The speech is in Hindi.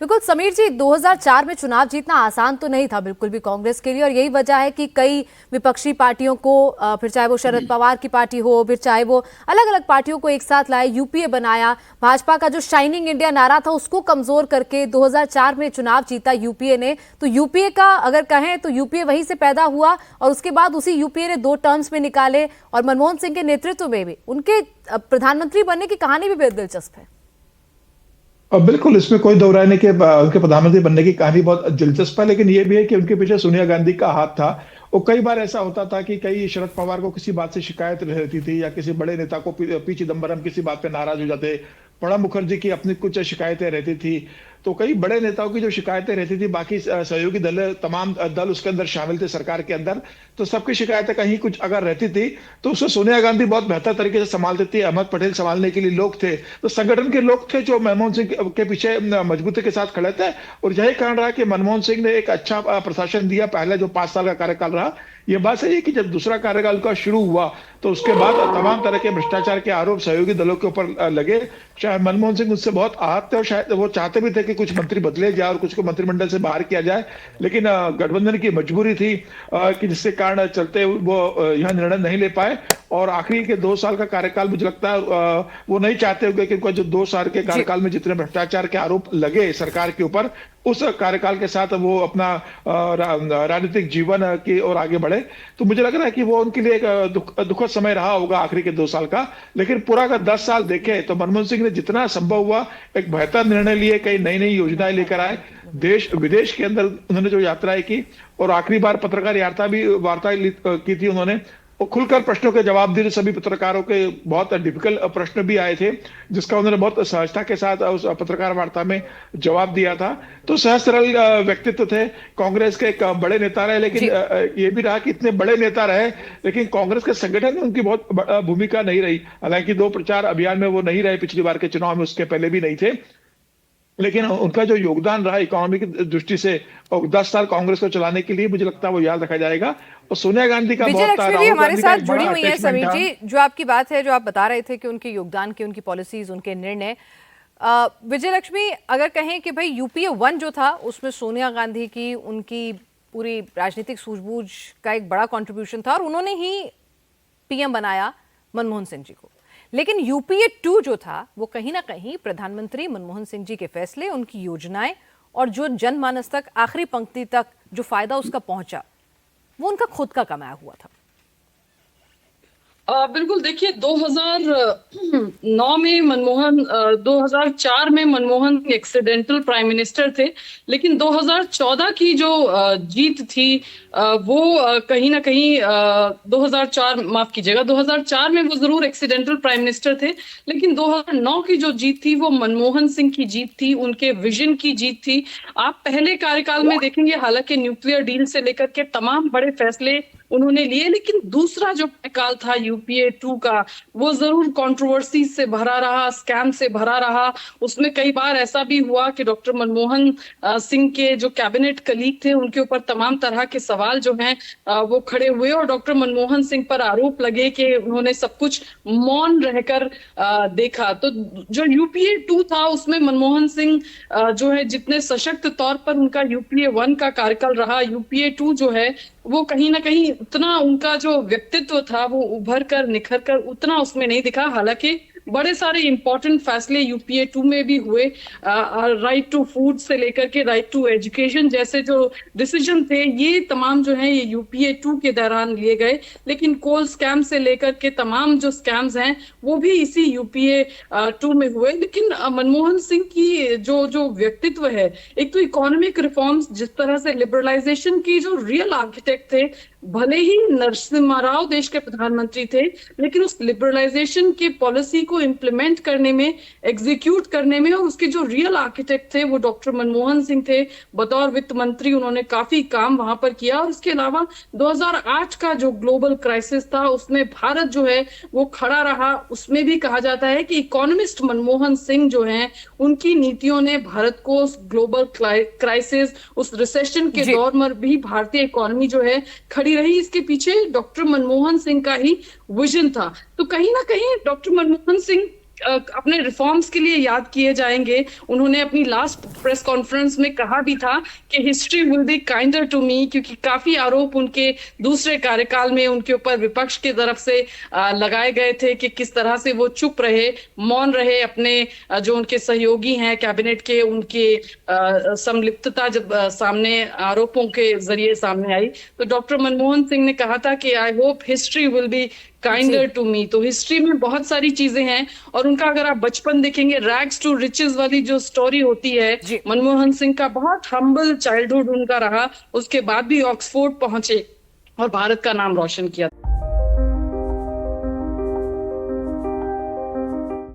बिल्कुल समीर जी, 2004 में चुनाव जीतना आसान तो नहीं था बिल्कुल भी कांग्रेस के लिए, और यही वजह है कि कई विपक्षी पार्टियों को फिर चाहे वो शरद पवार की पार्टी हो, फिर चाहे वो अलग अलग पार्टियों को एक साथ लाए, यूपीए बनाया। भाजपा का जो शाइनिंग इंडिया नारा था उसको कमजोर करके 2004 में चुनाव जीता यूपीए ने। तो यूपीए का अगर कहें तो यूपीए वहीं से पैदा हुआ और उसके बाद उसी यूपीए ने 2 टर्म्स में निकाले, और मनमोहन सिंह के नेतृत्व में भी उनके प्रधानमंत्री बनने की कहानी भी बेहद दिलचस्प है। और बिल्कुल इसमें कोई दो राय नहीं कि उनके प्रधानमंत्री बनने की कहानी बहुत दिलचस्प है, लेकिन ये भी है कि उनके पीछे सोनिया गांधी का हाथ था। और कई बार ऐसा होता था कि कई शरद पवार को किसी बात से शिकायत रहती थी, या किसी बड़े नेता को पी चिदम्बरम किसी बात पे नाराज हो जाते, प्रणब मुखर्जी की अपनी कुछ शिकायतें रहती थी। तो कई बड़े नेताओं की जो शिकायतें रहती थी, बाकी सहयोगी दल, तमाम दल उसके अंदर शामिल थे सरकार के अंदर, तो सबकी शिकायतें कहीं कुछ अगर रहती थी तो उसको सोनिया गांधी बहुत बेहतर तरीके से संभालती थी। अहमद पटेल संभालने के लिए लोग थे, तो संगठन के लोग थे जो मनमोहन सिंह के पीछे मजबूती के साथ खड़े थे। और यही कारण रहा कि मनमोहन सिंह ने एक अच्छा प्रशासन दिया। पहले जो 5 साल का कार्यकाल रहा, ये बात सही है कि जब दूसरा कार्यकाल का शुरू हुआ तो उसके बाद तमाम तरह के भ्रष्टाचार के आरोप सहयोगी दलों के ऊपर लगे। चाहे मनमोहन सिंह उससे बहुत आहत थे और शायद वो चाहते भी थे कि कुछ मंत्री बदले जाए और कुछ को मंत्रिमंडल से बाहर किया जाए, लेकिन गठबंधन की मजबूरी थी कि जिसके कारण चलते वो यह निर्णय नहीं ले पाए। और आखिरी के 2 साल का कार्यकाल मुझे लगता है वो नहीं चाहते होंगे कि उनका जो 2 साल के कार्यकाल में जितने भ्रष्टाचार के आरोप लगे सरकार के ऊपर, उस कार्यकाल के साथ वो अपना राजनीतिक जीवन की ओर आगे बढ़े। तो मुझे लग रहा है कि वो उनके लिए एक दुखद समय रहा होगा आखिरी के 2 साल का। लेकिन पूरा अगर 10 साल देखे तो मनमोहन सिंह ने जितना संभव हुआ एक बेहतर निर्णय लिए, कई नई नई योजनाएं लेकर आए, देश विदेश के अंदर उन्होंने जो यात्राएं की, और आखिरी बार पत्रकार वार्ता की थी उन्होंने, वो खुलकर प्रश्नों के जवाब दिए। सभी पत्रकारों के बहुत डिफिकल्ट प्रश्न भी आए थे, जिसका उन्होंने बहुत सहजता के साथ उस पत्रकार वार्ता में जवाब दिया था। तो सहज सरल व्यक्तित्व थे, कांग्रेस के एक बड़े नेता रहे। लेकिन ये भी रहा कि इतने बड़े नेता रहे, लेकिन कांग्रेस के संगठन में उनकी बहुत भूमिका नहीं रही। हालांकि 2 प्रचार अभियान में वो नहीं रहे पिछली बार के चुनाव में, उसके पहले भी नहीं थे, लेकिन उनका जो योगदान रहा इकोनॉमी की दृष्टि से और 10 साल कांग्रेस को चलाने के लिए, मुझे लगता है वो याद रखा जाजाएगा। और सोनिया गांधी का विजय बहुत, लक्ष्मी भी राहुल हमारे गांधी का साथ एक जुड़ी बड़ा हुई है। अटैचमेंट समीर था। जी, जो आपकी बात है, जो आप बता रहे थे कि उनके योगदान की, उनकी पॉलिसीज, उनके निर्णय, विजय लक्ष्मी अगर कहें कि भाई यूपीए 1 जो था उसमें सोनिया गांधी की, उनकी पूरी राजनीतिक सूझबूझ का एक बड़ा कंट्रीब्यूशन था और उन्होंने ही पीएम बनाया मनमोहन सिंह जी को। लेकिन यूपीए 2 जो था वो कहीं ना कहीं प्रधानमंत्री मनमोहन सिंह जी के फैसले, उनकी योजनाएं और जो जनमानस तक, आखिरी पंक्ति तक जो फायदा उसका पहुंचा, वो उनका खुद का कमाया हुआ था। बिल्कुल, देखिए 2009 में 2004 में मनमोहन एक्सीडेंटल प्राइम मिनिस्टर थे, लेकिन 2014 की जो जीत थी वो कहीं ना कहीं 2004, माफ कीजिएगा, 2004 में वो जरूर एक्सीडेंटल प्राइम मिनिस्टर थे, लेकिन 2009 की जो जीत थी वो मनमोहन सिंह की जीत थी, उनके विजन की जीत थी। आप पहले कार्यकाल में देखेंगे, हालांकि न्यूक्लियर डील से लेकर के तमाम बड़े फैसले उन्होंने लिए, लेकिन दूसरा जो कार्यकाल था यूपीए 2 का, वो जरूर कंट्रोवर्सी से भरा रहा, स्कैम से भरा रहा। उसमें कई बार ऐसा भी हुआ कि डॉक्टर मनमोहन सिंह के जो कैबिनेट कलीग थे उनके ऊपर तमाम तरह के सवाल जो हैं वो खड़े हुए, और डॉक्टर मनमोहन सिंह पर आरोप लगे कि उन्होंने सब कुछ मौन रहकर देखा। तो जो यूपीए 2 था उसमें मनमोहन सिंह जो है, जितने सशक्त तौर पर उनका यूपीए 1 का कार्यकाल रहा, यूपीए 2 जो है वो कहीं ना कहीं उतना उनका जो व्यक्तित्व था वो उभर कर निखर कर उतना उसमें नहीं दिखा। हालांकि बड़े सारे इंपॉर्टेंट फैसले यूपीए 2 में भी हुए, राइट टू फूड से लेकर के राइट टू एजुकेशन जैसे जो डिसीजन थे, ये तमाम जो है ये यूपीए 2 के दौरान लिए गए। लेकिन कोल स्कैम से लेकर के तमाम जो स्कैम्स हैं वो भी इसी यूपीए 2 में हुए। लेकिन मनमोहन सिंह की जो जो व्यक्तित्व है, एक तो इकोनॉमिक रिफॉर्म्स, जिस तरह से लिबरलाइजेशन की जो रियल आर्किटेक्ट थे, भले ही नरसिम्हा राव देश के प्रधानमंत्री थे, लेकिन उस लिबरलाइजेशन की पॉलिसी को इम्प्लीमेंट करने में, एग्जीक्यूट करने में, और उसके जो रियल आर्किटेक्ट थे वो डॉक्टर मनमोहन सिंह थे। बतौर वित्त मंत्री उन्होंने काफी काम वहां पर किया। और इसके अलावा 2008 का जो ग्लोबल क्राइसिस था उसमें भारत जो है वो खड़ा रहा। उसमें भी कहा जाता है कि इकोनॉमिस्ट मनमोहन सिंह जो हैं, उनकी नीतियों ने भारत को उस ग्लोबल क्राइसिस, उस रिसेशन के दौर में भी भारतीय इकोनॉमी जो है खड़ी रही। इसके पीछे डॉक्टर मनमोहन सिंह का ही विजन था। तो कहीं ना कहीं डॉक्टर मनमोहन सिंह अपने रिफॉर्म्स के लिए याद किए जाएंगे। उन्होंने अपनी लास्ट प्रेस कॉन्फ्रेंस में कहा भी था कि history will be kinder to me, क्योंकि काफी आरोप उनके दूसरे कार्यकाल में उनके ऊपर विपक्ष की तरफ से लगाए गए थे कि किस तरह से वो चुप रहे, मौन रहे। अपने जो उनके सहयोगी हैं कैबिनेट के, उनके संलिप्तता जब सामने आरोपों के जरिए सामने आई, तो डॉक्टर मनमोहन सिंह ने कहा था कि I hope history will be kinder to me. तो हिस्ट्री में बहुत सारी चीजें हैं, और उनका अगर आप बचपन देखेंगे, रैग्स टू रिचेस वाली जो स्टोरी होती है, मनमोहन सिंह का बहुत हम्बल चाइल्डहुड उनका रहा, उसके बाद भी ऑक्सफोर्ड पहुंचे और भारत का नाम रोशन किया।